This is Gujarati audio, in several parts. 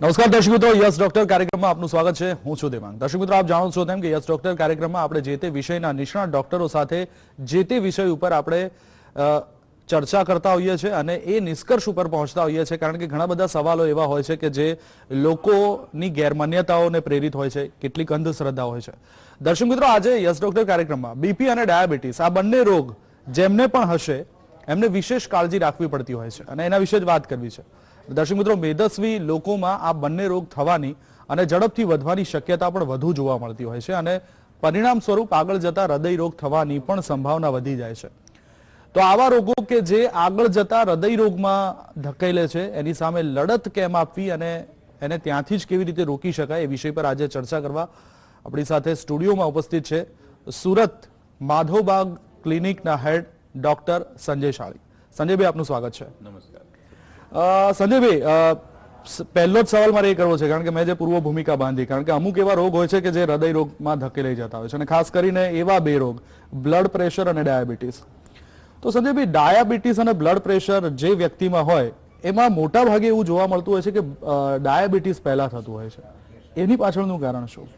નમસ્કાર દર્શક મિત્રો, યસ ડોક્ટર કાર્યક્રમમાં આપનું સ્વાગત છે. હું છું દેવાંગ. દર્શક મિત્રો, આપ જાણો છો તેમ કે યસ ડોક્ટર કાર્યક્રમમાં આપણે જે તે વિષયના નિષ્ણાત ડોક્ટરો સાથે જે તે વિષય ઉપર આપણે ચર્ચા કરતા હોઈએ છીએ અને એ નિષ્કર્ષ ઉપર પહોંચતા હોઈએ છીએ, કારણ કે ઘણા બધા સવાલો એવા હોય છે કે જે લોકોની ગેરમાન્યતાઓને પ્રેરિત હોય છે, કેટલીક અંધશ્રદ્ધા હોય છે. દર્શક મિત્રો, આજે યસ ડોક્ટર કાર્યક્રમમાં બીપી અને ડાયાબિટીસ આ બંને રોગ જેમને પણ હશે એમને વિશેષ કાળજી રાખવી પડતી હોય છે અને એના વિશે જ વાત કરવી છે. દર્શક મિત્રો, મેદસ્વી લોકોમાં આ બંને રોગ થવાની અને ઝડપથી વધવાની શક્યતા પણ વધુ જોવા મળતી હોય છે અને પરિણામ સ્વરૂપ આગળ જતા હૃદય રોગ થવાની પણ સંભાવના વધી જાય છે. તો આવા રોગો કે જે આગળ જતા હૃદય રોગમાં ધકેલે છે, એની સામે લડત કેમ આપવી અને એને ત્યાંથી જ કેવી રીતે રોકી શકાય એ વિષય પર આજે ચર્ચા કરવા આપણી સાથે સ્ટુડિયોમાં ઉપસ્થિત છે સુરત માધવબાગ ક્લિનિકના હેડ ડોક્ટર સંજય શાળી. સંજયભાઈ, આપનું સ્વાગત છે. નમસ્કાર. સંજયભાઈ, પહેલો જ સવાલ મારે એ કરવો છે, કારણ કે મેં જે પૂર્વ ભૂમિકા બાંધી, કારણ કે અમુક એવા રોગ હોય છે કે જે હૃદય રોગમાં ધકેલાઈ જતા હોય છે અને ખાસ કરીને એવા બે રોગ, બ્લડ પ્રેશર અને ડાયાબિટીસ. તો સંજયભાઈ, ડાયાબિટીસ અને બ્લડ પ્રેશર જે વ્યક્તિમાં હોય એમાં મોટા ભાગે એવું જોવા મળતું હોય છે કે ડાયાબિટીસ પહેલા થતું હોય છે. એની પાછળનું કારણ શું?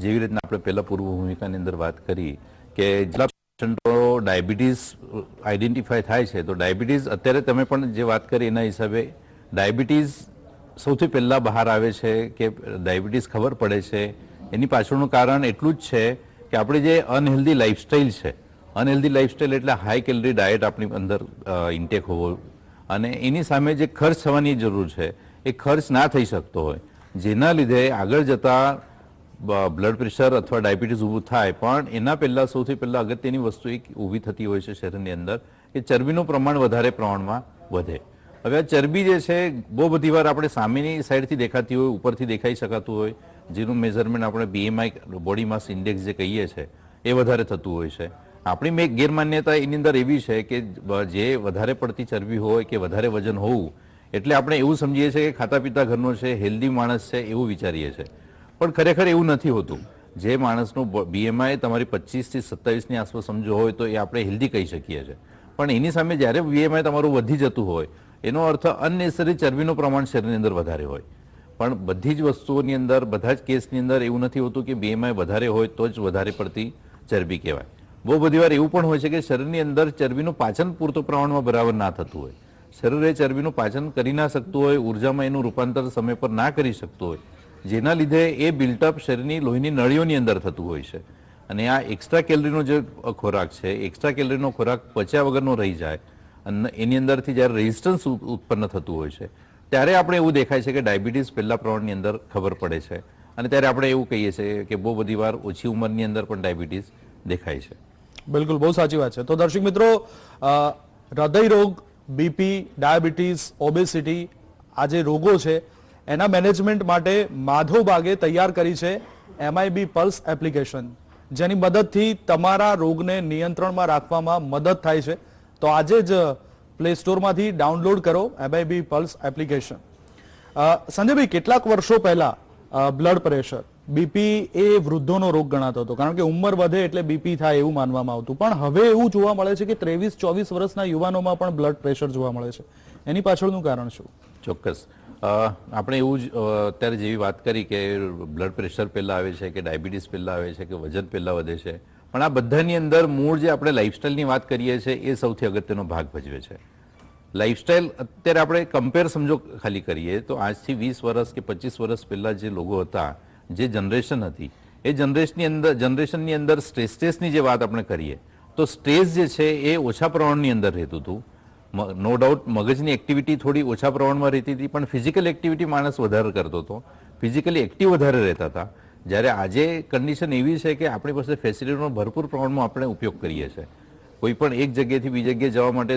જેવી રીતના આપણે પહેલા પૂર્વ ભૂમિકાની અંદર વાત કરી કે ડાયાબિટીસ આઈડેન્ટિફાય થાય છે, તો ડાયાબિટીસ અત્યારે તમે પણ જે વાત કરી એના હિસાબે ડાયાબિટીસ સૌથી પહેલા બહાર આવે છે કે ડાયાબિટીસ ખબર પડે છે. એની પાછળનું કારણ એટલું જ છે કે આપણી જે અનહેલ્ધી લાઈફસ્ટાઈલ છે, અનહેલ્ધી લાઈફસ્ટાઈલ એટલે હાઈ કેલરી ડાયટ આપણી અંદર ઇન્ટેક હોવો અને એની સામે જે ખર્ચ થવાની જરૂર છે એ ખર્ચ ના થઈ શકતો હોય, જેના લીધે આગળ જતા બ્લડ પ્રેશર અથવા ડાયાબિટીસ ઊભું થાય. પણ એના પહેલા સૌથી પહેલા અગત્યની વસ્તુ એક ઊભી થતી હોય છે શરીરની અંદર કે ચરબીનું પ્રમાણ વધારે પ્રમાણમાં વધે. હવે આ ચરબી જે છે બહુ બધી વાર આપણે સામેની સાઈડથી દેખાતી હોય, ઉપરથી દેખાઈ શકાતું હોય, જેનું મેઝરમેન્ટ આપણે BMI બોડી માસ ઇન્ડેક્સ જે કહીએ છીએ એ વધારે થતું હોય છે. આપણી એક ગેરમાન્યતા એની અંદર એવી છે કે જે વધારે પડતી ચરબી હોય કે વધારે વજન હોવું એટલે આપણે એવું સમજીએ છીએ કે ખાતા પીતા ઘરનો છે, હેલ્ધી માણસ છે એવું વિચારીએ છીએ. પણ ખરેખર એવું નથી હોતું. જે માણસનું BMI તમારી 25 થી 27ની આસપાસ સમજો હોય તો એ આપણે હેલ્ધી કહી શકીએ છીએ. પણ એની સામે જ્યારે BMI તમારું વધી જતું હોય એનો અર્થ અનનેસેસરી ચરબીનું પ્રમાણ શરીરની અંદર વધારે હોય. પણ બધી જ વસ્તુઓની અંદર, બધા જ કેસની અંદર એવું નથી હોતું કે BMI વધારે હોય તો જ વધારે પડતી ચરબી કહેવાય. બહુ બધી વાર એવું પણ હોય છે કે શરીરની અંદર ચરબીનું પાચન પૂરતું પ્રમાણમાં બરાબર ના થતું હોય, શરીર એ ચરબીનું પાચન કરી ના શકતું હોય, ઉર્જામાં એનું રૂપાંતર સમય પર ના કરી શકતું હોય, જેના લીધે એ બિલ્ટઅપ શરીરની લોહીની નળીઓની અંદર થતું હોય છે. અને આ એક્સ્ટ્રા કેલરીનો જે ખોરાક છે, એક્સ્ટ્રા કેલરીનો ખોરાક પચ્યા વગરનો રહી જાય અને એની અંદરથી જ્યારે રેઝિસ્ટન્સ ઉત્પન્ન થતું હોય છે ત્યારે આપણે એવું દેખાય છે કે ડાયાબિટીસ પહેલા પ્રમાણની અંદર ખબર પડે છે અને ત્યારે આપણે એવું કહીએ છીએ કે બહુ બધી વાર ઓછી ઉંમરની અંદર પણ ડાયાબિટીસ દેખાય છે. બિલકુલ, બહુ સાચી વાત છે. તો દર્શક મિત્રો, હૃદય રોગ, બીપી, ડાયાબિટીસ, ઓબેસિટી આ જે રોગો છે એના મેનેજમેન્ટ માટે માધવબાગે તૈયાર કરી છે MIB પલ્સ એપ્લિકેશન, જેની મદદથી તમારા રોગને નિયંત્રણમાં રાખવામાં મદદ થાય છે. તો આજે જ પ્લે સ્ટોરમાંથી ડાઉનલોડ કરો MIB પલ્સ એપ્લિકેશન. સંજયભાઈ, કેટલાક વર્ષો પહેલા બ્લડ પ્રેશર, બીપી એ વૃદ્ધોનો રોગ ગણાતો હતો, કારણ કે ઉંમર વધે એટલે બીપી થાય એવું માનવામાં આવતું. પણ હવે એવું જોવા મળે છે કે 23-24 વર્ષના યુવાનોમાં પણ બ્લડ પ્રેશર જોવા મળે છે. એની પાછળનું કારણ શું? ચોક્કસ. આપણે એવું જ અત્યારે જેવી વાત કરી કે બ્લડ પ્રેશર પહેલાં આવે છે કે ડાયાબિટીસ પહેલાં આવે છે કે વજન પહેલાં વધે છે, પણ આ બધાની અંદર મૂળ જે આપણે લાઇફસ્ટાઈલની વાત કરીએ છીએ એ સૌથી અગત્યનો ભાગ ભજવે છે. લાઇફસ્ટાઈલ અત્યારે આપણે કમ્પેર સમજો ખાલી કરીએ તો આજથી 20 વર્ષ કે 25 વર્ષ પહેલાં જે લોકો હતા, જે જનરેશન હતી, એ જનરેશનની અંદર સ્ટ્રેસની જે વાત આપણે કરીએ તો સ્ટ્રેસ જે છે એ ઓછા પ્રમાણની અંદર રહેતું હતું. નો ડાઉટ મગજની એક્ટિવિટી થોડી ઓછા પ્રમાણમાં રહેતી હતી, પણ ફિઝિકલ એક્ટિવિટી માણસ વધારે કરતો હતો, ફિઝિકલી એક્ટિવ વધારે રહેતા હતા. જ્યારે આજે કન્ડિશન એવી છે કે આપણી પાસે ફેસિલિટીનો ભરપૂર પ્રમાણમાં આપણે ઉપયોગ કરીએ છીએ. કોઈ પણ એક જગ્યાએથી બીજી જગ્યાએ જવા માટે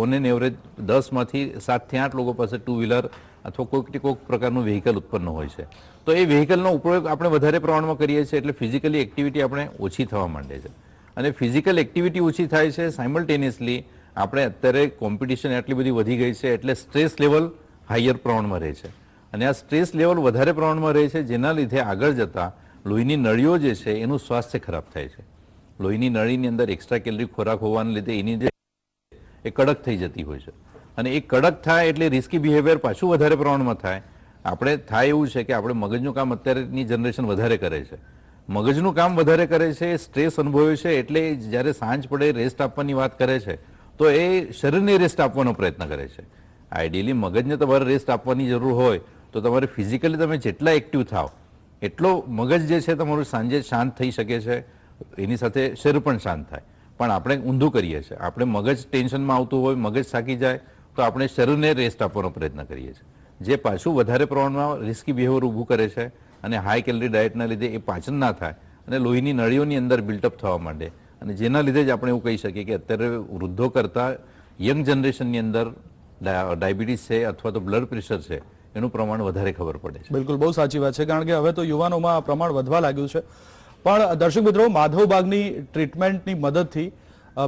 ઓન એન એવરેજ 10માંથી 7 થી 8 લોકો પાસે ટુ વ્હીલર અથવા કોઈક પ્રકારનું વ્હીકલ ઉત્પન્ન હોય છે. તો એ વ્હીકલનો ઉપયોગ આપણે વધારે પ્રમાણમાં કરીએ છીએ એટલે ફિઝિકલી એક્ટિવિટી આપણે ઓછી થવા માંડે છે. અને ફિઝિકલ એક્ટિવિટી ઓછી થાય છે, સાયમલ્ટેનિયસલી આપણે અત્યારે કોમ્પિટિશન એટલી બધી વધી ગઈ છે એટલે સ્ટ્રેસ લેવલ હાયર પ્રમાણમાં રહે છે. અને આ સ્ટ્રેસ લેવલ વધારે પ્રમાણમાં રહે છે, જેના લીધે આગળ જતા લોહીની નળીઓ જે છે એનું સ્વાસ્થ્ય ખરાબ થાય છે. લોહીની નળીની અંદર એક્સ્ટ્રા કેલરી ખોરાક હોવાને લીધે એની જે એ કડક થઈ જતી હોય છે અને એ કડક થાય એટલે રિસ્કી બિહેવિયર પાછું વધારે પ્રમાણમાં થાય આપણે થાય એવું છે કે આપણે મગજનું કામ અત્યારેની જનરેશન વધારે કરે છે, મગજનું કામ વધારે કરે છે, સ્ટ્રેસ અનુભવે છે, એટલે જ્યારે સાંજ પડે રેસ્ટ આપવાની વાત કરે છે તો એ શરીરને રેસ્ટ આપવાનો પ્રયત્ન કરે છે. આઈડિયલી મગજને તમારે રેસ્ટ આપવાની જરૂર હોય તો તમારે ફિઝિકલી તમે જેટલા એક્ટિવ થાવ એટલો મગજ જે છે તમારું સાંજે શાંત થઈ શકે છે, એની સાથે શરીર પણ શાંત થાય. પણ આપણે ઊંધું કરીએ છીએ, આપણે મગજ ટેન્શનમાં આવતું હોય, મગજ થાકી જાય તો આપણે શરીરને રેસ્ટ આપવાનો પ્રયત્ન કરીએ છીએ, જે પાછું વધારે પ્રમાણમાં રિસ્કી બિહેવિયર ઊભું કરે છે અને હાઈ કેલરી ડાયટના લીધે એ પાચન ના થાય અને લોહીની નળીઓની અંદર બિલ્ટઅપ થવા માંડે અને જેના લીધે જ આપણે એવું કહી શકીએ કે અત્યારે વૃદ્ધો કરતાં યંગ જનરેશનની અંદર ડાયાબિટીસ છે અથવા તો બ્લડ પ્રેશર છે એનું પ્રમાણ વધારે ખબર પડે છે. બિલકુલ, બહુ સાચી વાત છે, કારણ કે હવે તો યુવાનોમાં આ પ્રમાણ વધવા લાગ્યું છે. પણ દર્શક મિત્રો, માધવબાગની ટ્રીટમેન્ટની મદદથી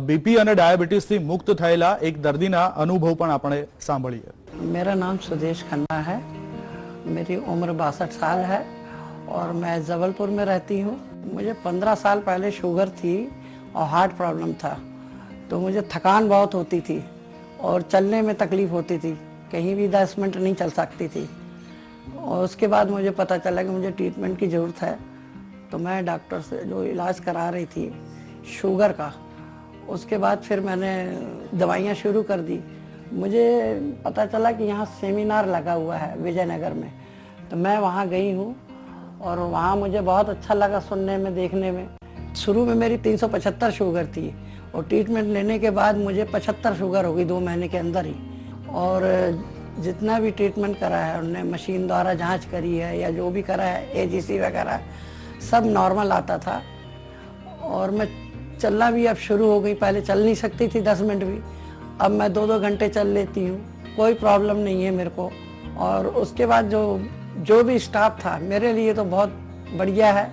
બીપી અને ડાયાબિટીસથી મુક્ત થયેલા એક દર્દીના અનુભવ પણ આપણે સાંભળીએ. मेरा नाम सुदेश खन्ना है, मेरी उम्र 62 साल है और मैं जबलपुर में रहती हूँ. मुझे 15 साल पहले शुगर थी और हार्ट प्रॉब्लम था, तो मुझे थकान बहुत होती थी और चलने में तकलीफ होती थी, कहीं भी 10 मिनट नहीं चल सकती थी. और उसके बाद मुझे पता चला कि मुझे ट्रीटमेंट की ज़रूरत है, तो मैं डॉक्टर से जो इलाज करा रही थी शुगर का, उसके बाद फिर मैंने दवाइयाँ शुरू कर दी. मुझे पता चला कि यहाँ सेमिनार लगा हुआ है विजयनगर में, तो मैं वहाँ गई हूँ और वहाँ मुझे बहुत अच्छा लगा सुनने में, देखने में. शुरू में मेरी 375 शुगर थी और ट्रीटमेंट लेने के बाद मुझे 75 शुगर हो गई 2 महीने के अंदर ही. और जितना भी ट्रीटमेंट करा है उन्होंने, मशीन द्वारा जांच करी है या जो भी करा है, एजीसी वगैरह सब नॉर्मल आता था और मैं चलना भी अब शुरू हो गई. पहले चल नहीं सकती थी 10 मिनट भी, अब मैं 2-2 घंटे चल लेती हूँ, कोई प्रॉब्लम नहीं है मेरे को. और उसके बाद जो भी स्टाफ था मेरे लिए तो बहुत बढ़िया है,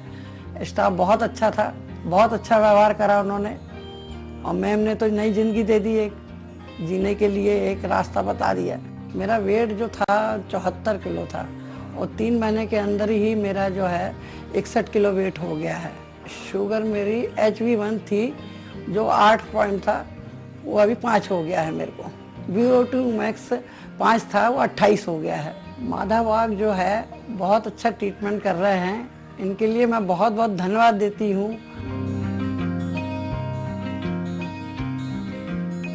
स्टाफ बहुत अच्छा था, बहुत अच्छा व्यवहार करा उन्होंने. और मैम ने तो नई जिंदगी दे दी, एक जीने के लिए एक रास्ता बता दिया. मेरा वेट जो था 74 किलो था और 3 महीने के अंदर ही मेरा जो है 61 किलो वेट हो गया है. शुगर मेरी HB1 थी जो 8 पॉइंट था, वो अभी 5 हो गया है मेरे को. VO2 मैक्स 5 था, वो 28 हो गया है. माधवबाग जो है बहुत अच्छा ट्रीटमेंट कर रहे हैं, इनके लिए मैं बहुत बहुत धन्यवाद देती हूँ.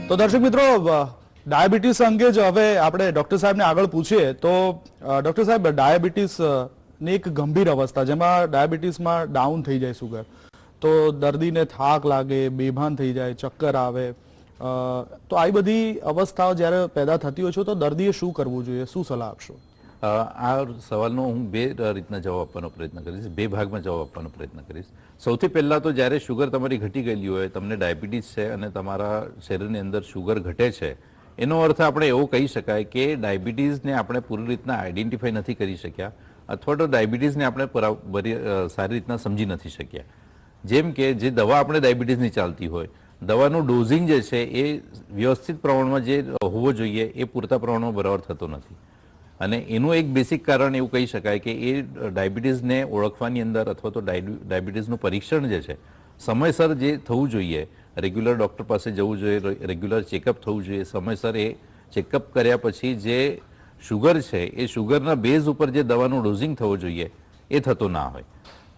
તો દર્શક મિત્રો, ડાયાબિટીસ અંગે જ હવે આપણે ડોક્ટર સાહેબને આગળ પૂછીએ તો ડોક્ટર સાહેબ, ડાયાબિટીસ ની એક ગંભીર અવસ્થા જેમાં ડાયાબિટીસમાં ડાઉન થઈ જાય સુગર, તો દર્દીને થાક લાગે, બેભાન થઈ જાય, ચક્કર આવે, તો આવી બધી અવસ્થાઓ જ્યારે પેદા થતી હોય છે તો દર્દીએ શું કરવું જોઈએ, શું સલાહ આપશો? આ સવાલનો હું બે રીતના જવાબ આપવાનો પ્રયત્ન કરીશ, બે ભાગમાં જવાબ આપવાનો પ્રયત્ન કરીશ. સૌથી પહેલા તો જ્યારે શુગર તમારી ઘટી ગયેલી હોય, તમને ડાયાબિટીસ છે અને તમારા શરીરની અંદર શુગર ઘટે છે, એનો અર્થ આપણે એવો કહી શકાય કે ડાયાબિટીસને આપણે પૂરી રીતના આઈડેન્ટિફાઈ નથી કરી શક્યા અથવા તો ડાયાબિટીસને આપણે સારી રીતના સમજી નથી શક્યા. જેમ કે જે દવા આપણે ડાયાબિટીસની ચાલતી હોય, દવાનું ડોઝિંગ જે છે એ વ્યવસ્થિત પ્રમાણમાં જે હોવો જોઈએ એ પૂરતા પ્રમાણમાં બરાબર થતો નથી. અને એનું એક બેસિક કારણ એવું કહી શકાય કે એ ડાયાબિટીસને ઓળખવાની અંદર અથવા તો ડાયાબિટીસનું પરીક્ષણ જે છે સમયસર જે થવું જોઈએ, રેગ્યુલર ડૉક્ટર પાસે જવું જોઈએ, રેગ્યુલર ચેકઅપ થવું જોઈએ, સમયસર એ ચેકઅપ કર્યા પછી જે શુગર છે એ શુગરના બેઝ ઉપર જે દવાનું ડોઝિંગ થવો જોઈએ એ થતો ના હોય.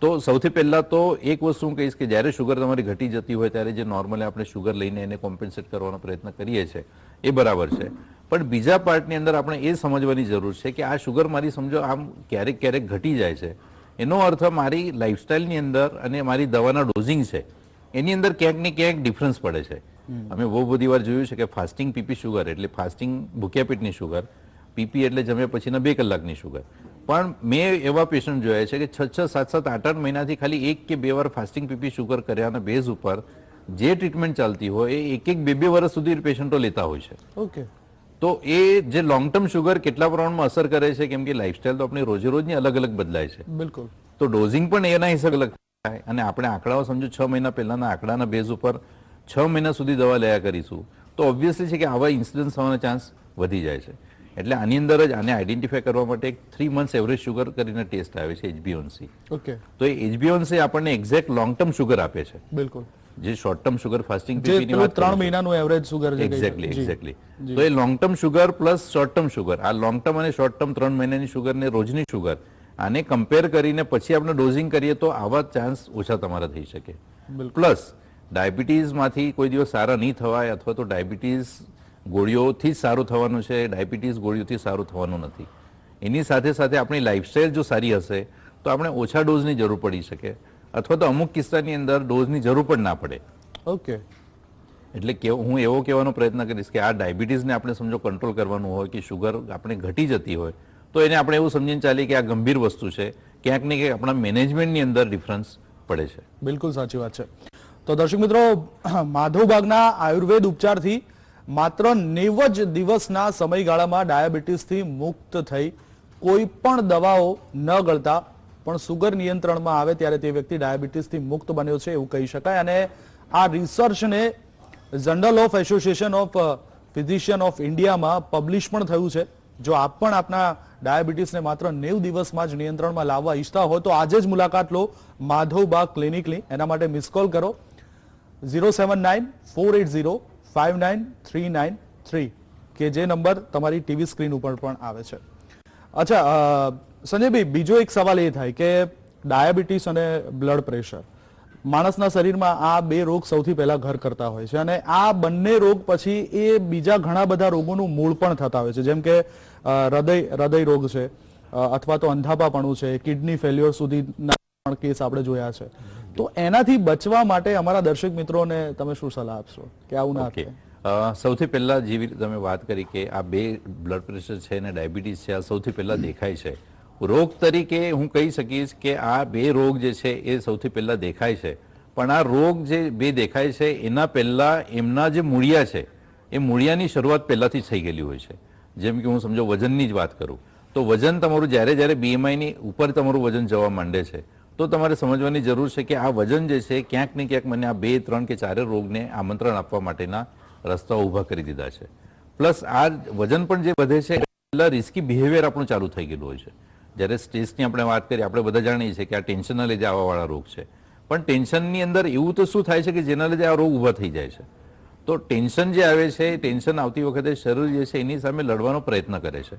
તો સૌથી પહેલાં તો એક વસ્તુ હું કહીશ કે જ્યારે શુગર તમારી ઘટી જતી હોય ત્યારે જે નોર્મલી આપણે શુગર લઈને એને કોમ્પન્સેટ કરવાનો પ્રયત્ન કરીએ છીએ એ બરાબર છે, પણ બીજા પાર્ટની અંદર આપણે એ સમજવાની જરૂર છે કે આ શુગર મારી સમજો આમ ક્યારેક ક્યારેક ઘટી જાય છે, એનો અર્થ મારી લાઇફસ્ટાઇલની અંદર અને મારી દવાના ડોઝિંગ છે એની અંદર ક્યાંક ને ક્યાંક ડિફરન્સ પડે છે. અમે બહુ બધી વાર જોયું છે કે ફાસ્ટિંગ પીપી શુગર એટલે ફાસ્ટિંગ ભૂખ્યા પેટની શુગર, પીપી એટલે જમ્યા પછીના 2 કલાકની શુગર. પણ મેં એવા પેશન્ટ જોયા છે કે 6-6, 7-7, 8-8 મહિનાથી ખાલી 1 કે 2 વાર ફાસ્ટિંગ પીપી શુગર કર્યાના બેઝ ઉપર જે ટ્રીટમેન્ટ ચાલતી હોય એ 1-2 વર્ષ સુધી પેશન્ટો લેતા હોય છે. ઓકે, તો એ જે લોંગ ટર્મ શુગર કેટલા પ્રમાણમાં અસર કરે છે, કેમ કે લાઇફસ્ટાઇલ તો આપણી રોજે રોજની અલગ અલગ બદલાય છે. બિલકુલ. તો ડોઝિંગ પણ એના હિસાબે અલગ થાય અને આપણે આંકડાઓ સમજો 6 મહિના પહેલાના આંકડાના બેઝ ઉપર 6 મહિના સુધી દવા લયા કરીશું તો ઓબ્વિયસલી છે કે આવા ઇન્સિડન્સ થવાના ચાન્સ વધી જાય છે. એટલે આની અંદર જ આને આઈડેન્ટિફાય કરવા માટે એક 3 months એવરેજ શુગર કરીને ટેસ્ટ આવે છે HbA1c. ઓકે, તો એ HbA1c આપણને એક્ઝેક્ટ લોંગ ટર્મ શુગર આપે છે. બિલકુલ. જે શોર્ટ ટર્મ શુગર ફાસ્ટિંગ જે પીપીની પેલું વાત 3 કરું છું. મહિનાનું એવરેજ સુગર છે એક્ઝેક્ટલી. તો એ long term sugar plus short term sugar, આ લોંગ ટર્મ અને શોર્ટ ટર્મ 3 મહિનાની શુગર ને રોજની શુગર, આને કમ્પેર કરીને પછી આપણે ડોઝિંગ કરીએ તો આવા ચાન્સ ઓછા તમારા થઈ શકે. પ્લસ ડાયાબિટીસમાંથી કોઈ દિવસ સારા નહીં થવાય, અથવા તો ડાયાબિટીસ ગોળીઓથી જ સારું થવાનું છે, ડાયાબિટીસ ગોળીઓથી સારું થવાનું નથી. એની સાથે સાથે આપણી લાઇફસ્ટાઇલ જો સારી હશે તો આપણે ઓછા ડોઝની જરૂર પડી શકે, અથવા તો અમુક કિસ્સાની અંદર ડોઝની જરૂર પણ ના પડે. ઓકે. એટલે કે હું એવો કહેવાનો પ્રયત્ન કરીશ કે આ ડાયાબિટીસને આપણે સમજો કંટ્રોલ કરવાનું હોય કે શુગર આપણે ઘટી જતી હોય તો એને આપણે એવું સમજીને ચાલીએ કે આ ગંભીર વસ્તુ છે, ક્યાંક ને ક્યાંક આપણા મેનેજમેન્ટની અંદર ડિફરન્સ પડે છે. બિલકુલ સાચી વાત છે. તો દર્શક મિત્રો, માધવબાગના આયુર્વેદ ઉપચારથી માત્ર 90 જ દિવસના સમયગાળામાં ડાયાબિટીસથી મુક્ત થઈ કોઈ પણ દવાઓ ન ગળતા પણ સુગર નિયંત્રણમાં આવે ત્યારે તે વ્યક્તિ ડાયાબિટીસથી મુક્ત બન્યો છે એવું કહી શકાય. અને આ રિસર્ચને journal of association of physician of ઇન્ડિયામાં પબ્લિશ પણ થયું છે. જો આપ પણ આપના ડાયાબિટીસને માત્ર 90 દિવસમાં જ નિયંત્રણમાં લાવવા ઈચ્છતા હોય તો આજે જ મુલાકાત લો માધવબાગ ક્લિનિકની. એના માટે મિસ કોલ કરો 07948059393 કે જે નંબર તમારી ટીવી સ્ક્રીન ઉપર પણ આવે છે. અચ્છા સંજયભાઈ, બીજો એક સવાલ એ થાય કે ડાયાબિટીસ અને બ્લડ પ્રેશર, માણસના શરીરમાં આ બે રોગ સૌથી પહેલા ઘર કરતા હોય છે અને આ બંને રોગ પછી એ બીજા ઘણા બધા રોગોનું મૂળ પણ થતા હોય છે, જેમ કે હૃદય રોગ છે, અથવા તો અંધાપાપણું છે, કિડની ફેલ્યોર સુધીના પણ કેસ આપણે જોયા છે. તો એનાથી બચવા માટે અમારા દર્શક મિત્રોને તમે શું સલાહ આપશો કે આવું ના થાય? સૌથી પહેલા જેવી રીતે તમે વાત કરી કે આ બે બ્લડ પ્રેશર છે અને ડાયાબિટીસ છે, આ સૌથી પહેલા દેખાય છે રોગ તરીકે. હું કહી શકીશ કે આ બે રોગ જે છે એ સૌથી પહેલા દેખાય છે, પણ આ રોગ જે બે દેખાય છે એના પહેલા એમના જે મૂળિયા છે એ મૂળિયાની શરૂઆત પહેલાથી થઈ ગયેલી હોય છે. જેમ કે હું સમજો વજનની જ વાત કરું તો વજન તમારું જ્યારે BMI ઉપર તમારું વજન જવા માંડે છે તો તમારે સમજવાની જરૂર છે કે આ વજન જે છે ક્યાંક ને ક્યાંક મને આ 2, 3 કે 4 રોગને આમંત્રણ આપવા માટેના રસ્તાઓ ઊભા કરી દીધા છે. પ્લસ આ વજન પણ જે વધે છે એટલે રિસ્કી બિહેવિયર આપણું ચાલુ થઈ ગયેલું હોય છે. જ્યારે સ્ટ્રેસની આપણે વાત કરીએ, આપણે બધા જાણીએ છીએ કે આ ટેન્શનના લીધે આવાવાળા રોગ છે, પણ ટેન્શનની અંદર એવું તો શું થાય છે કે જેના લીધે આ રોગ ઊભા થઈ જાય છે. તો ટેન્શન જે આવે છે, ટેન્શન આવતી વખતે શરીર જે છે એની સામે લડવાનો પ્રયત્ન કરે છે,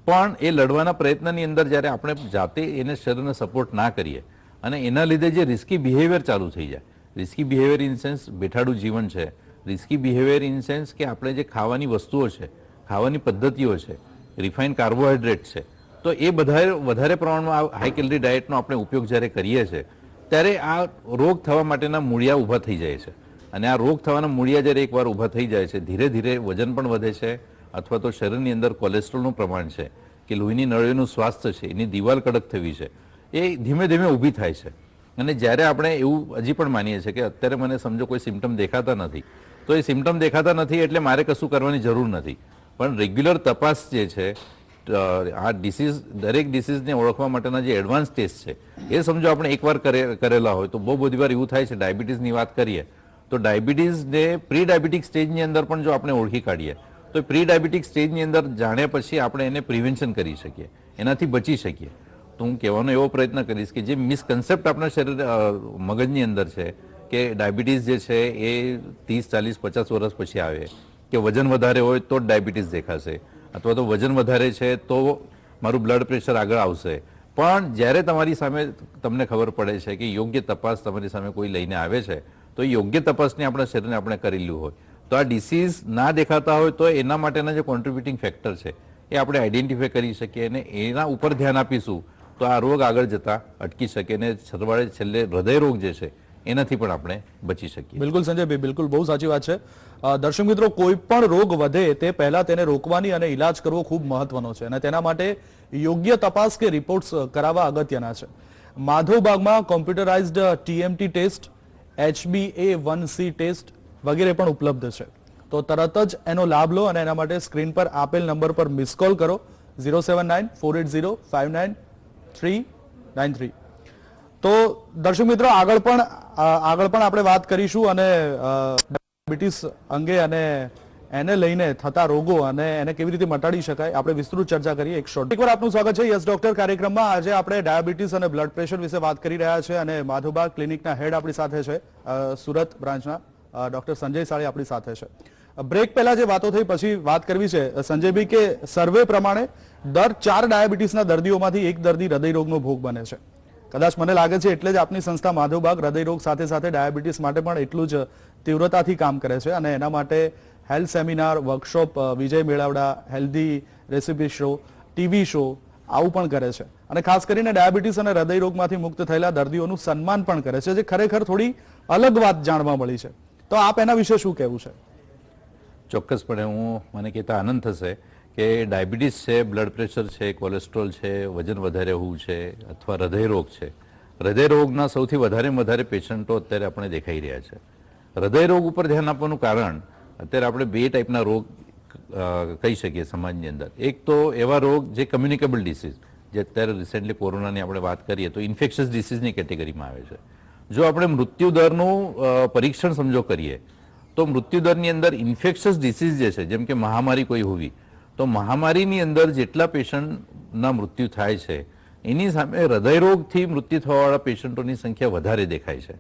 પણ એ લડવાના પ્રયત્નની અંદર જ્યારે આપણે જાતે એને શરીરને સપોર્ટ ના કરીએ અને એના લીધે જે રિસ્કી બિહેવિયર ચાલુ થઈ જાય, રિસ્કી બિહેવિયર ઇન સેન્સ બેઠાડું જીવન છે, રિસ્કી બિહેવિયર ઇન સેન્સ કે આપણે જે ખાવાની વસ્તુઓ છે, ખાવાની પદ્ધતિઓ છે, રિફાઇન કાર્બોહાઈડ્રેટ છે, તો એ વધારે પ્રમાણમાં હાઈ કેલરી ડાયટનો આપણે ઉપયોગ જ્યારે કરીએ છીએ ત્યારે આ રોગ થવા માટેના મૂળિયા ઊભા થઈ જાય છે. અને આ રોગ થવાના મૂળિયા જ્યારે એકવાર ઊભા થઈ જાય છે, ધીરે ધીરે વજન પણ વધે છે, અથવા તો શરીરની અંદર કોલેસ્ટ્રોલનું પ્રમાણ છે કે લોહીની નળીઓનું સ્વાસ્થ્ય છે, એની દિવાલ કડક થવી છે, એ ધીમે ધીમે ઊભી થાય છે. અને જ્યારે આપણે એવું હજી પણ માનીએ છીએ કે અત્યારે મને સમજો કોઈ સિમ્ટમ દેખાતા નથી, તો એ સિમ્ટમ દેખાતા નથી એટલે મારે કશું કરવાની જરૂર નથી, પણ રેગ્યુલર તપાસ જે છે, આ ડિસીઝ, દરેક ડિસીઝને ઓળખવા માટેના જે એડવાન્સ ટેસ્ટ છે એ સમજો આપણે એકવાર કરેલા હોય તો બહુ બધી વાર એવું થાય છે. ડાયાબિટીસની વાત કરીએ તો ડાયાબિટીસને પ્રી ડાયાબિટીક સ્ટેજની અંદર પણ જો આપણે ઓળખી કાઢીએ તો પ્રી ડાયાબિટીક સ્ટેજની અંદર જાણ્યા પછી આપણે એને પ્રિવેન્શન કરી શકીએ, એનાથી બચી શકીએ. તો હું કહેવાનો એવો પ્રયત્ન કરીશ કે જે મિસકન્સેપ્ટ આપણા શરીર મગજની અંદર છે કે ડાયાબિટીસ જે છે એ 30, 40, 50 વર્ષ પછી આવે, કે વજન વધારે હોય તો જ ડાયાબિટીસ દેખાશે, અથવા તો વજન વધારે છે તો મારું બ્લડ પ્રેશર આગળ આવશે. પણ જ્યારે તમારી સામે તમને ખબર પડે છે કે યોગ્ય તપાસ તમારી સામે કોઈ લઈને આવે છે તો યોગ્ય તપાસની આપણા શરીરને આપણે કરેલું હોય તો આ ડિસીઝ ના દેખાતા હોય તો એના માટેના જે કોન્ટ્રીબ્યુટિંગ ફેક્ટર છે એ આપણે આઈડેન્ટિફાય કરી શકીએ અને એના ઉપર ધ્યાન આપીશું તો આ રોગ આગળ જતા અટકી શકે અને સરવાળે છેલ્લે હૃદય રોગ જે છે એનાથી પણ આપણે બચી શકીએ. બિલકુલ સંજયભાઈ, બિલકુલ બહુ સાચી વાત છે. દર્શક મિત્રો, કોઈ પણ રોગ વધે તે પહેલા તેને રોકવાની અને ઈલાજ કરવો ખૂબ મહત્વનો છે અને તેના માટે યોગ્ય તપાસ કે રિપોર્ટ્સ કરાવવા અગત્યના છે. માધવબાગમાં computerised TMT test, HbA1c test વગેરે પણ ઉપલબ્ધ છે. તો તરત જ એનો લાભ લો અને એના માટે સ્ક્રીન પર આપેલ નંબર પર મિસ કોલ કરો 07948039393. તો દર્શક મિત્રો, આગળ પણ આપણે વાત કરીશું અને ડાયાબિટીસ અંગે અને એને લઈને થતા રોગો અને એને કેવી રીતે મટાડી શકાય આપણે વિસ્તૃત ચર્ચા કરીએ એક શોર્ટ. એકવાર આપનું સ્વાગત છે યસ ડોક્ટર કાર્યક્રમમાં. આજે આપણે ડાયાબિટીસ અને બ્લડ પ્રેશર વિશે વાત કરી રહ્યા છે અને માધવબાગ ક્લિનિકના હેડ આપણી સાથે છે, સુરત બ્રાન્ચના ડોક્ટર સંજય સાળી આપણી સાથે છે. બ્રેક પહેલા જે વાતો થઈ પછી વાત કરવી છે સંજયભાઈ કે સર્વે પ્રમાણે દર 4 ડાયાબિટીસના દર્દીઓમાંથી એક દર્દી હૃદયરોગનો ભોગ બને છે. કદાચ મને લાગે છે એટલે જ આપની સંસ્થા માધવબાગ હૃદયરોગ સાથે સાથે ડાયાબિટીસ માટે પણ એટલું જ તીવ્રતાથી કામ કરે છે અને એના માટે હેલ્થ સેમિનાર, વર્કશોપ, વિજય મેળાવડા, healthy recipe show, TV show આવું પણ કરે છે અને ખાસ કરીને ડાયાબિટીસ અને હૃદયરોગમાંથી મુક્ત થયેલા દર્દીઓનું સન્માન પણ કરે છે, જે ખરેખર થોડી અલગ વાત જાણવા મળી છે. તો આપ એના વિશે શું કહેવું છે? ચોક્કસપણે મને કહેતા આનંદ થશે કે ડાયાબિટીસ છે, બ્લડ પ્રેશર છે, કોલેસ્ટ્રોલ છે, વજન વધારે હોવું છે અથવા હૃદયરોગ છે, હૃદયરોગના સૌથી વધારે પેશન્ટો અત્યારે આપણે દેખાઈ રહ્યા છે. હૃદયરોગ ઉપર ધ્યાન આપવાનું કારણ અત્યારે આપણે 2 ટાઈપના રોગ કહી શકીએ સમાજની અંદર. એક તો એવા રોગ જે કમ્યુનિકેબલ ડિસીઝ, જે અત્યારે રિસેન્ટલી કોરોનાની આપણે વાત કરીએ તો ઇન્ફેક્શિયસ ડિસીઝની કેટેગરીમાં આવે છે. જો આપણે મૃત્યુદરનું પરીક્ષણ સમજો કરીએ તો મૃત્યુદરની અંદર ઇન્ફેક્શિયસ ડિસીઝ જે છે, જેમ કે મહામારી કોઈ હોવી, તો મહામારીની અંદર જેટલા પેશન્ટના મૃત્યુ થાય છે એની સામે હૃદયરોગથી મૃત્યુ થવાવાળા પેશન્ટોની સંખ્યા વધારે દેખાય છે.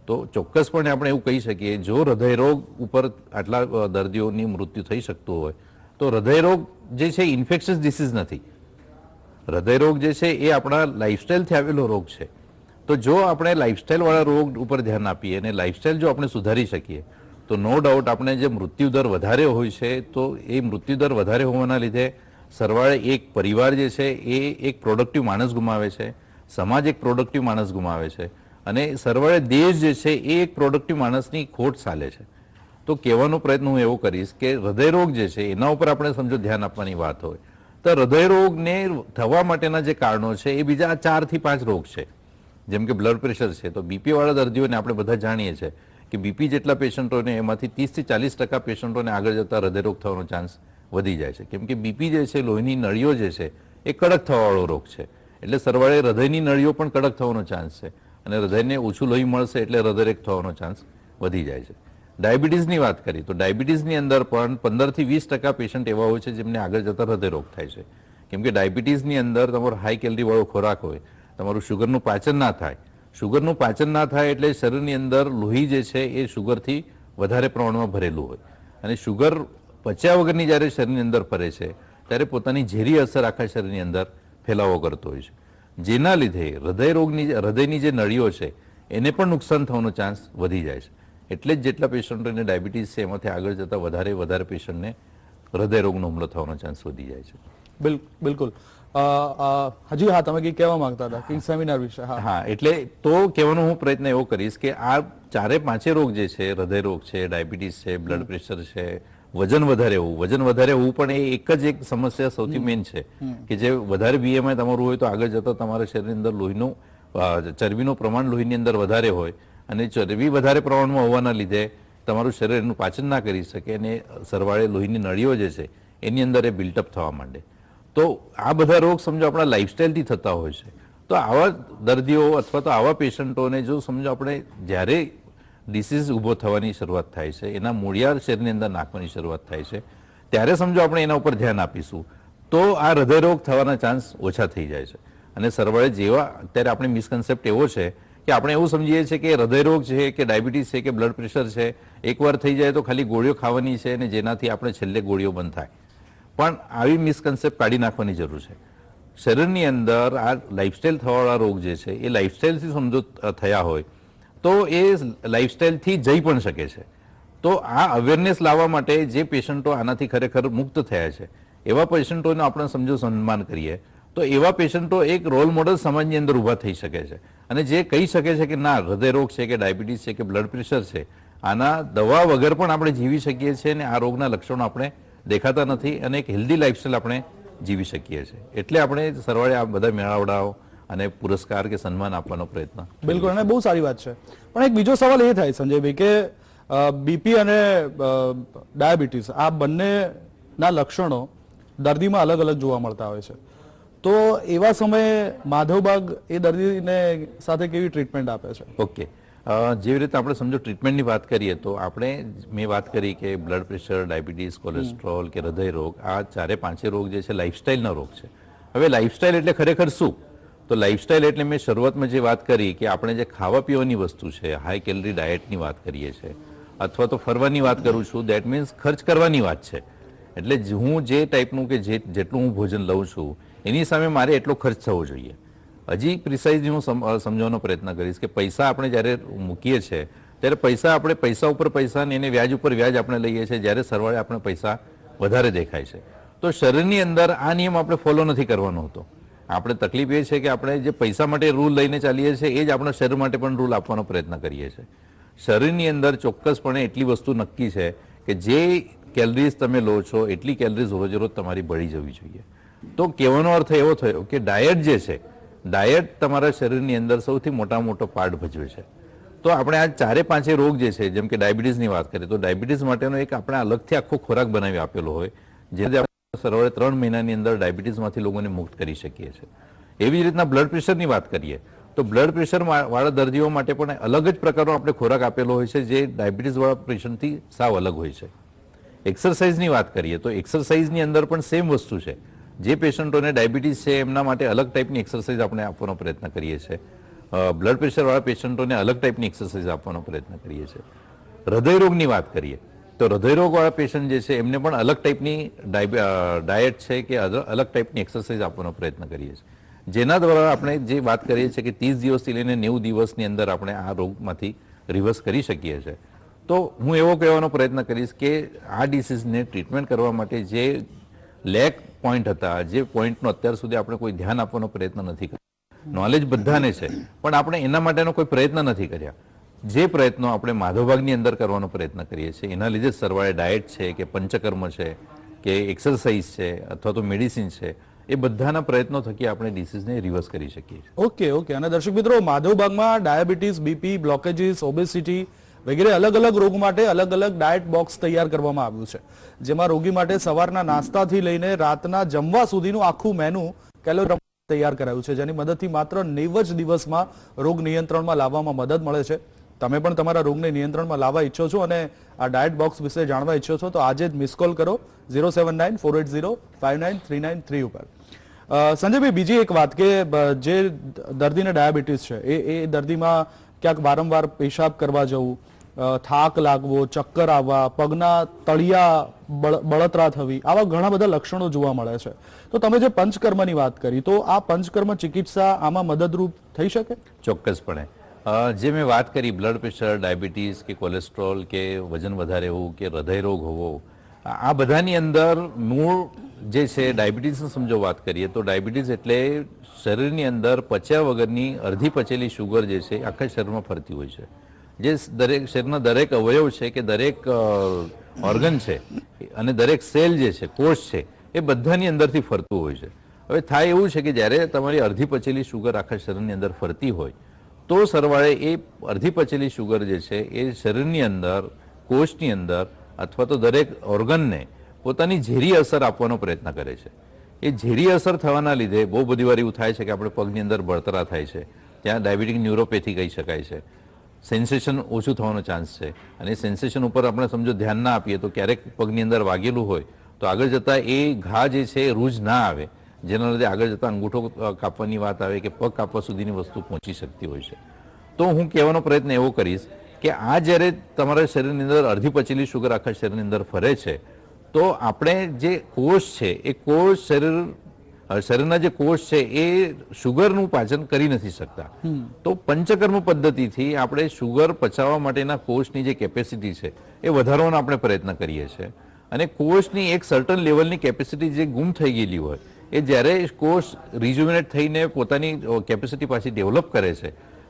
તો ચોક્કસપણે આપણે એવું કહી શકીએ, જો હૃદયરોગ ઉપર આટલા દર્દીઓની મૃત્યુ થઈ શકતું હોય તો હૃદયરોગ જે છે ઇન્ફેક્શિયસ ડિસીઝ નથી. હૃદયરોગ જે છે એ આપણા લાઇફસ્ટાઇલથી આવેલો રોગ છે. તો જો આપણે લાઇફસ્ટાઇલવાળા રોગ ઉપર ધ્યાન આપીએ અને લાઇફસ્ટાઇલ જો આપણે સુધારી શકીએ તો નો ડાઉટ આપણે જે મૃત્યુદર વધારે હોય છે તો એ મૃત્યુદર વધારે હોવાના લીધે સરવાળે એક પરિવાર જે છે એ એક પ્રોડક્ટિવ માણસ ગુમાવે છે, સમાજ એક પ્રોડક્ટિવ માણસ ગુમાવે છે અને સરવાળે દેશ જે છે એ એક પ્રોડક્ટિવ માણસની ખોટ ચાલે છે. તો કહેવાનો પ્રયત્ન હું એવો કરીશ કે હૃદયરોગ જે છે એના ઉપર આપણે સમજો ધ્યાન આપવાની વાત હોય તો હૃદયરોગને થવા માટેના જે કારણો છે એ બીજા 4 થી 5 રોગ છે. જેમ કે બ્લડ પ્રેશર છે તો બીપી વાળા દર્દીઓને આપણે બધા જાણીએ છીએ કે બીપી જેટલા પેશન્ટોને એમાંથી 30 થી 40% પેશન્ટોને આગળ જતા હૃદયરોગ થવાનો ચાન્સ વધી જાય છે. કેમ કે બીપી જે છે, લોહીની નળીઓ જે છે એ કડક થવાવાળો રોગ છે, એટલે સરવાળે હૃદયની નળીઓ પણ કડક થવાનો ચાન્સ છે અને હૃદયને ઓછું લોહી મળશે એટલે હૃદયરોગ થવાનો ચાન્સ વધી જાય છે. ડાયાબિટીસની વાત કરીએ તો ડાયાબિટીસની અંદર પણ 15 થી 20% પેશન્ટ એવા હોય છે જેમને આગળ જતા હૃદયરોગ થાય છે. કેમ કે ડાયાબિટીસની અંદર તમારો હાઈ કેલરી વાળો ખોરાક હોય, તમારું શુગરનું પાચન ના થાય. શુગરનું પાચન ના થાય એટલે શરીરની અંદર લોહી જે છે એ શુગરથી વધારે પ્રમાણમાં ભરેલું હોય અને શુગર પચ્યા વગરની જ્યારે શરીરની અંદર ફરે છે ત્યારે પોતાની ઝેરી અસર આખા શરીરની અંદર ફેલાવો કરતો હોય છે, જેના લીધે હૃદયની જે નળીઓ છે એને પણ નુકસાન થવાનો ચાન્સ વધી જાય છે. એટલે જ જેટલા પેશન્ટોને ડાયાબિટીસ છે એમાંથી આગળ જતા વધારે પેશન્ટને હૃદયરોગનો હુમલો થવાનો ચાન્સ વધી જાય છે. બિલકુલ. હજી હા, તમે કંઈક કહેવા માંગતા હતા કિંગ સેમિનાર વિશે? હા, એટલે તો કહેવાનો હું પ્રયત્ન એવો કરીશ કે આ 4-5 રોગ જે છે, હૃદયરોગ છે, ડાયાબિટીસ છે, બ્લડ પ્રેશર છે, વજન વધારે હોવું પણ એ એક જ એક સમસ્યા સૌથી મેઇન છે કે જે વધારે બીએમઆઈ તમારું હોય તો આગળ જતા તમારા શરીરની અંદર લોહીનું ચરબીનું પ્રમાણ લોહીની અંદર વધારે હોય અને ચરબી વધારે પ્રમાણમાં હોવાના લીધે તમારું શરીર એનું પાચન ના કરી શકે અને સરવાળે લોહીની નળીઓ જે છે એની અંદર એ બિલ્ટઅપ થવા માંડે. તો આ બધા રોગ સમજો આપણા લાઇફસ્ટાઇલથી થતા હોય છે. તો આવા દર્દીઓ અથવા તો આવા પેશન્ટોને જો સમજો આપણે જ્યારે ડિસીઝ ઊભો થવાની શરૂઆત થાય છે, એના મૂળિયા શરીરની અંદર નાખવાની શરૂઆત થાય છે, ત્યારે સમજો આપણે એના ઉપર ધ્યાન આપીશું તો આ હૃદયરોગ થવાના ચાન્સ ઓછા થઈ જાય છે. અને સરવાળે જેવા અત્યારે આપણે મિસકન્સેપ્ટ એવો છે કે આપણે એવું સમજીએ છીએ કે હૃદયરોગ છે કે ડાયાબિટીસ છે કે બ્લડ પ્રેશર છે એકવાર થઈ જાય તો ખાલી ગોળીઓ ખાવાની છે અને જેનાથી આપણે છેલ્લે ગોળીઓ બંધ થાય. પણ આવી મિસકન્સેપ્ટ કાઢી નાખવાની જરૂર છે. શરીરની અંદર આ લાઇફસ્ટાઇલ થવાવાળા રોગ જે છે એ લાઇફસ્ટાઇલથી સમજો થયા હોય તો એ લાઇફસ્ટાઇલથી જઈ પણ શકે છે. તો આ અવેરનેસ લાવવા માટે જે પેશન્ટો આનાથી ખરેખર મુક્ત થયા છે એવા પેશન્ટોને આપણે સમજો સન્માન કરીએ તો એવા પેશન્ટો એક રોલ મોડલ સમાજની અંદર ઊભા થઈ શકે છે અને જે કહી શકે છે કે ના, હૃદયરોગ છે કે ડાયાબિટીસ છે કે બ્લડ પ્રેશર છે આના દવા વગર પણ આપણે જીવી શકીએ છીએ અને આ રોગના લક્ષણો આપણે દેખાતા નથી અને એક હેલ્ધી લાઇફસ્ટાઇલ આપણે જીવી શકીએ છીએ. એટલે આપણે સરવાળે આ બધા મેળાવડાઓ અને પુરસ્કાર કે સન્માન આપવાનો પ્રયત્ન. બિલકુલ, અને બહુ સારી વાત છે. પણ એક બીજો સવાલ એ થાય સંજયભાઈ કે બીપી અને ડાયાબિટીસ આ બંનેના લક્ષણો દર્દીમાં અલગ અલગ જોવા મળતા હોય છે. તો એવા સમયે માધવબાગ એ દર્દીને સાથે કેવી ટ્રીટમેન્ટ આપે છે? ઓકે, જેવી રીતે આપણે સમજો ટ્રીટમેન્ટની વાત કરીએ તો આપણે મેં વાત કરી કે બ્લડ પ્રેશર, ડાયાબિટીસ, કોલેસ્ટ્રોલ કે હૃદય રોગ, આ ચારે પાંચે રોગ જે છે લાઇફસ્ટાઇલના રોગ છે. હવે લાઇફસ્ટાઇલ એટલે ખરેખર શું? તો લાઇફસ્ટાઇલ એટલે મેં શરૂઆતમાં જે વાત કરી કે આપણે જે ખાવા પીવાની વસ્તુ છે, હાઈ કેલરી ડાયટની વાત કરીએ છીએ અથવા તો ફરવાની વાત કરું છું, દેટ મીન્સ ખર્ચ કરવાની વાત છે. એટલે હું જે ટાઈપનું કે જેટલું હું ભોજન લઉં છું એની સામે મારે એટલો ખર્ચ થવો જોઈએ. હજી પ્રિસાઇઝલી હું સમજાવવાનો પ્રયત્ન કરીશ કે પૈસા આપણે જ્યારે મૂકીએ છીએ ત્યારે આપણે પૈસા ઉપર પૈસા ને એને વ્યાજ ઉપર વ્યાજ આપણે લઈએ છીએ, જ્યારે સરવાળે આપણે પૈસા વધારે દેખાય છે. તો શરીરની અંદર આ નિયમ આપણે ફોલો નથી કરવાનો હતો. આપણે તકલીફ એ છે કે આપણે જે પૈસા માટે રૂલ લઈને ચાલીએ છીએ એ જ આપણા શરીર માટે પણ રૂલ આપવાનો પ્રયત્ન કરીએ છીએ. શરીરની અંદર ચોક્કસપણે એટલી વસ્તુ નક્કી છે કે જે કેલરીઝ તમે લો છો એટલી કેલરીઝ રોજેરોજ તમારી બળી જવી જોઈએ. તો કહેવાનો અર્થ એવો થયો કે ડાયટ જે છે, ડાયટ તમારા શરીરની અંદર સૌથી મોટો પાર્ટ ભજવે છે. તો આપણે આ ચારે પાંચે રોગ જે છે, જેમ કે ડાયાબિટીસની વાત કરીએ તો ડાયાબિટીસ માટેનો એક આપણે અલગથી આખો ખોરાક બનાવી આપેલો હોય, જેથી આપણે સરવાળે 3 મહિનાની અંદર ડાયાબિટીસમાંથી લોકોને મુક્ત કરી શકીએ છીએ. એવી જ રીતના બ્લડ પ્રેશરની વાત કરીએ તો બ્લડ પ્રેશર વાળા દર્દીઓ માટે પણ અલગ જ પ્રકારનો આપણે ખોરાક આપેલો હોય છે, જે ડાયાબિટીસ વાળા પેશન્ટથી સાવ અલગ હોય છે. એક્સરસાઇઝની વાત કરીએ તો એક્સરસાઇઝની અંદર પણ સેમ વસ્તુ છે. જે પેશન્ટોને ડાયાબિટીસ છે એમના માટે અલગ ટાઈપની એક્સરસાઇઝ આપણે આપવાનો પ્રયત્ન કરીએ છીએ. બ્લડ પ્રેશરવાળા પેશન્ટોને અલગ ટાઈપની એક્સરસાઇઝ આપવાનો પ્રયત્ન કરીએ છીએ. હૃદયરોગની વાત કરીએ તો હૃદયરોગવાળા પેશન્ટ જે છે એમને પણ અલગ ટાઈપની ડાયટ છે કે અલગ ટાઈપની એક્સરસાઇઝ આપવાનો પ્રયત્ન કરીએ છીએ, જેના દ્વારા આપણે જે વાત કરીએ છીએ કે 30 દિવસથી લઈને 90 દિવસની અંદર આપણે આ રોગમાંથી રિવર્સ કરી શકીએ છીએ. તો હું એવો કહેવાનો પ્રયત્ન કરીશ કે આ ડિસીઝને ટ્રીટમેન્ટ કરવા માટે જે લેક પોઈન્ટ હતા, જે પોઈન્ટનો અત્યાર સુધી આપણે કોઈ ધ્યાન આપવાનો પ્રયત્ન નથી કર્યો. નોલેજ બધાને છે પણ આપણે એના માટેનો કોઈ પ્રયત્ન નથી કર્યા. જે પ્રયત્નો આપણે માધવભાગની અંદર કરવાનો પ્રયત્ન કરીએ છીએ એના લીધે સરવાળે ડાયટ છે કે પંચકર્મ છે કે એક્સરસાઇઝ છે અથવા તો મેડિસિન છે, એ બધાના પ્રયત્નો થકી આપણે ડિસીઝને રિવર્સ કરી શકીએ છીએ. ઓકે. અને દર્શક મિત્રો, માધવબાગમાં ડાયાબિટીસ, બીપી, બ્લોકેજીસ, ઓબેસિટી વગેરે અલગ અલગ રોગ માટે અલગ અલગ ડાયટ બોક્સ તૈયાર કરવામાં આવ્યું છે, જેમાં રોગી માટે સવારના નાસ્તાથી લઈને રાતના જમવા સુધીનું આખું મેનુ કેલોરી તૈયાર કરાયું છે, જેની મદદથી માત્ર 90 જ દિવસમાં રોગ નિયંત્રણમાં લાવવામાં મદદ મળે છે. તમે પણ તમારા રોગને નિયંત્રણમાં લાવવા ઈચ્છો છો અને આ ડાયટ બોક્સ વિશે જાણવા ઈચ્છો છો તો આજે જ મિસ કોલ કરો 07948059393 ઉપર. સંજયભાઈ, બીજી એક વાત કે જે દર્દીને ડાયાબિટીસ છે એ દર્દીમાં ક્યાંક વારંવાર પેશાબ કરવા જવું, થાક લાગવો, ચક્કર આવવા, પગના તળિયા બળતરા થવી, આવા ઘણા બધા લક્ષણો જોવા મળે છે. તો તમે જે પંચકર્મની વાત કરી, તો આ પંચકર્મ ચિકિત્સા આમાં મદદરૂપ થઈ શકે? ચોક્કસપણે. જે મેં વાત કરી બ્લડ પ્રેશર, ડાયાબિટીસ કે કોલેસ્ટ્રોલ કે વજન વધારે હોવું કે હૃદય રોગ હોવો, આ બધાની અંદર મૂળ જે છે ડાયાબિટીસની સમજો વાત કરીએ તો ડાયાબિટીસ એટલે શરીરની અંદર પચ્યા વગરની અડધી પચેલી શુગર જે છે આખા શરીરમાં ફરતી હોય છે. જે શરીરના દરેક અવયવ છે કે દરેક ઓર્ગન છે અને દરેક સેલ જે છે, કોષ છે, એ બધાની અંદરથી ફરતું હોય છે. હવે થાય એવું છે કે જ્યારે તમારી અડધી પચેલી શુગર આખા શરીરની અંદર ફરતી હોય તો સરવાળે એ અડધી પચેલી શુગર જે છે એ શરીરની અંદર, કોષની અંદર અથવા તો દરેક ઓર્ગનને પોતાની ઝેરી અસર આપવાનો પ્રયત્ન કરે છે. એ ઝેરી અસર થવાના લીધે બહુ બધી વાર એવું થાય છે કે આપણે પગની અંદર બળતરા થાય છે, ત્યાં ડાયાબિટીક ન્યુરોપેથી કહી શકાય છે. સેન્સેશન ઓછું થવાનો ચાન્સ છે અને સેન્સેશન ઉપર આપણે સમજો ધ્યાન ના આપીએ તો ક્યારેક પગની અંદર વાગેલું હોય તો આગળ જતાં એ ઘા જે છે એ રૂજ ના આવે, જેના લીધે આગળ જતાં અંગૂઠો કાપવાની વાત આવે કે પગ કાપવા સુધીની વસ્તુ પહોંચી શકતી હોય છે. તો હું કહેવાનો પ્રયત્ન એવો કરીશ કે આ જ્યારે તમારા શરીરની અંદર અડધી પચેલી શુગર આખા શરીરની અંદર ફરે છે તો આપણે જે કોષ છે એ કોષ શરીરના જે કોષ છે એ શુગરનું પાચન કરી નથી શકતા. તો પંચકર્મ પદ્ધતિથી આપણે શુગર પચાવવા માટેના કોષની જે કેપેસિટી છે એ વધારવાનો આપણે પ્રયત્ન કરીએ છીએ અને કોષની એક સર્ટન લેવલની કેપેસિટી જે ગુમ થઈ ગયેલી હોય એ જ્યારે કોષ રિજુવિનેટ થઈને પોતાની કેપેસિટી પાછી ડેવલપ કરે છે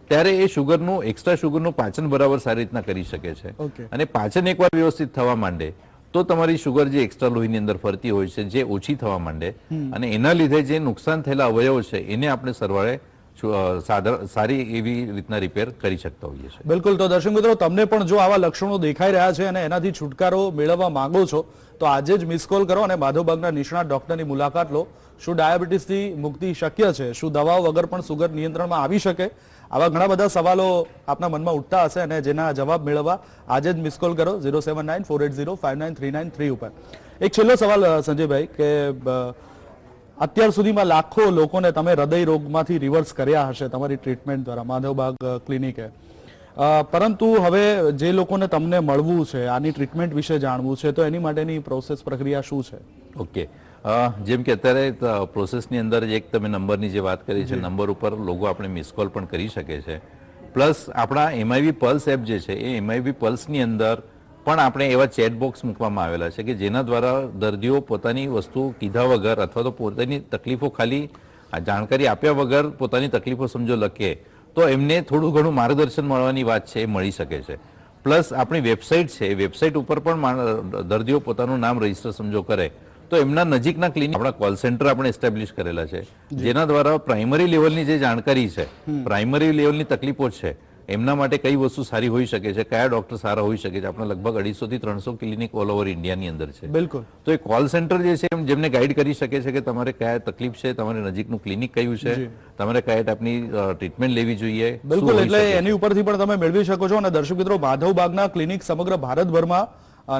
ત્યારે એ શુગરનું, એક્સ્ટ્રા શુગરનું પાચન બરાબર સારી રીતના કરી શકે છે. અને પાચન એકવાર વ્યવસ્થિત થવા માંડે તો તમારી શુગર જે એક્સ્ટ્રા લોહીની અંદર ફરતી હોય છે જે ઓછી થવા માંડે અને એના લીધે જે નુકસાન થયેલા અવયવ છે એને આપણે સરવાળે સારી એવી રીતના રિપેર કરી શકતા હોઈએ છીએ. બિલકુલ. તો દર્શક મિત્રો, તમને પણ જો આવા લક્ષણો દેખાઈ રહ્યા છે અને એનાથી છુટકારો મેળવવા માંગો છો તો આજે જ મિસ કોલ કરો અને માધવબાગના નિષ્ણાત ડોક્ટરની મુલાકાત લો. શું ડાયાબિટીસથી મુક્તિ શક્ય છે? શું દવાઓ વગર પણ સુગર નિયંત્રણમાં આવી શકે? આવા ઘણા બધા સવાલો આપના મનમાં ઉઠતા હશે અને જેના જવાબ મેળવવા આજે જ મિસ કોલ કરો 07948059393 ઉપર. એક છેલ્લો સવાલ સંજયભાઈ, કે અત્યાર સુધીમાં લાખો લોકોને તમે હૃદય રોગમાંથી રિવર્સ કર્યા હશે તમારી ટ્રીટમેન્ટ દ્વારા માધવબાગ ક્લિનિકે, પરંતુ હવે જે લોકોને તમને મળવું છે, આની ટ્રીટમેન્ટ વિશે જાણવું છે, તો એની માટેની પ્રોસેસ પ્રક્રિયા શું છે? ઓકે, જેમ કે અત્યારે પ્રોસેસની અંદર એક તમે નંબરની જે વાત કરી છે, નંબર ઉપર લોકો આપણે મિસ કોલ પણ કરી શકે છે. પ્લસ આપણા MIV પલ્સ એપ જે છે એ MIV પલ્સની અંદર પણ આપણે એવા ચેટ બોક્સ મૂકવામાં આવેલા છે કે જેના દ્વારા દર્દીઓ પોતાની વસ્તુ કીધા વગર અથવા તો પોતાની તકલીફો ખાલી જાણકારી આપ્યા વગર પોતાની તકલીફો સમજો લખે તો એમને થોડું ઘણું માર્ગદર્શન મળવાની વાત છે એ મળી શકે છે. પ્લસ આપણી વેબસાઇટ છે, વેબસાઇટ ઉપર પણ દર્દીઓ પોતાનું નામ રજીસ્ટર સમજો કરે તો એમના નજીકના ક્લિનિક, આપણા કોલ સેન્ટર આપણે એસ્ટાબ્લિશ કરેલા છે જેના દ્વારા પ્રાઇમરી લેવલની જે જાણકારી છે, પ્રાઇમરી લેવલની તકલીફો છે એમના માટે કઈ વસ્તુ સારી હોઈ શકે છે, કયા ડોક્ટર સારા હોઈ શકે છે, આપણે લગભગ 250 થી 300 ક્લિનિક ઓલ ઓવર ઇન્ડિયાની અંદર છે. બિલકુલ. તો એ કોલ સેન્ટર જે છે જેમને ગાઈડ કરી શકે છે કે તમારે કયા તકલીફ છે, તમારે નજીકનું ક્લિનિક કયું છે, તમારે કયા ટાઈપની ટ્રીટમેન્ટ લેવી જોઈએ. બિલકુલ. એટલે એની ઉપરથી પણ તમે મેળવી શકો છો. અને દર્શક મિત્રો, માધવબાગના ક્લિનિક સમગ્ર ભારતભરમાં,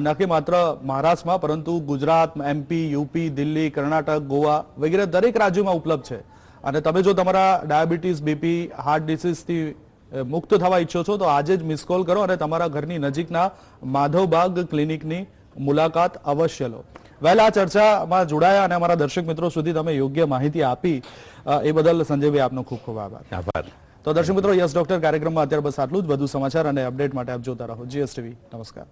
ન કે માત્ર મહારાષ્ટ્રમાં, પરંતુ ગુજરાત, MP, UP, દિલ્હી, કર્ણાટક, ગોવા વગેરે દરેક રાજ્યોમાં ઉપલબ્ધ છે. અને તમે જો તમારા ડાયાબિટીસ, બીપી, હાર્ટ ડિસીઝથી મુક્ત થવા ઈચ્છો છો તો આજે જ મિસ કોલ કરો અને તમારા ઘરની નજીકના માધવબાગ ક્લિનિકની મુલાકાત અવશ્ય લો. વહેલા આ ચર્ચામાં જોડાયા અને અમારા દર્શક મિત્રો સુધી તમે યોગ્ય માહિતી આપી એ બદલ સંજયભાઈ આપનો ખૂબ ખૂબ આભાર. આભાર. તો દર્શક મિત્રો, યસ ડોક્ટર કાર્યક્રમમાં અત્યારે બસ આટલું જ. વધુ સમાચાર અને અપડેટ માટે આપ જોતા રહો GS TV. નમસ્કાર.